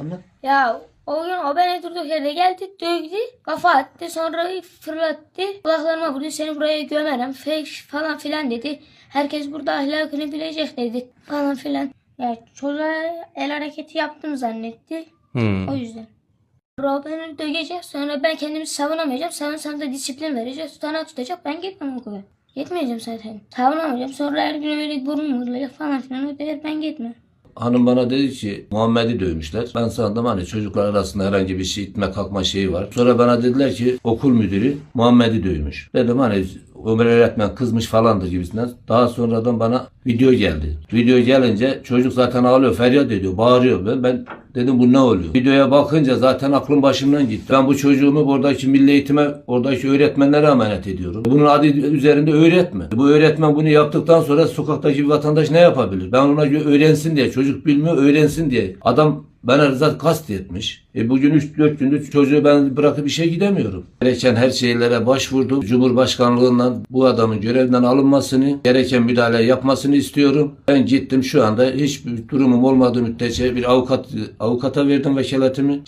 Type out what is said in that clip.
Anlat. Ya o gün o beni durduk yerde geldi, dövdü, kafa attı, sonra fırlattı. Kulaklarıma vurdu, seni buraya gömerim falan filan dedi. Herkes burada ahlakını bilecek dedi falan filan. Ya çocuğa el hareketi yaptım zannetti. O yüzden. O beni dövecek, sonra ben kendimi savunamayacağım. Savunsam da disiplin verecek, tutanağı tutacak, ben gitmem okula. Gitmeyeceğim zaten. Savunamayacağım, sonra her gün öyle burun vurulacak falan filan, o der ben gitmem. Hanım bana dedi ki Muhammed'i dövmüşler. Ben sandım hani çocuklar arasında herhangi bir şey itme kalkma şeyi var. Sonra bana dediler ki okul müdürü Muhammed'i dövmüş. Dedim hani Ömer öğretmen kızmış falandır gibisinden. Daha sonradan bana video geldi. Video gelince çocuk zaten ağlıyor, feryat ediyor, bağırıyor. Ben dedim bu ne oluyor? Videoya bakınca zaten aklım başımdan gitti. Ben bu çocuğumu oradaki milli eğitime, oradaki öğretmenlere emanet ediyorum. Bunun adı üzerinde öğretmen. Bu öğretmen bunu yaptıktan sonra sokaktaki bir vatandaş ne yapabilir? Ben ona öğrensin diye, çocuk bilmiyor öğrensin diye. Adam bana rızat kast etmiş. Bugün 3-4 gündür çocuğu ben bırakıp işe gidemiyorum. Gereken her şeylere başvurdum. Cumhurbaşkanlığından bu adamın görevden alınmasını, gereken müdahale yapmasını istiyorum. Ben gittim, şu anda hiçbir durumum olmadığı müddetçe bir avukata verdim vekaletimi.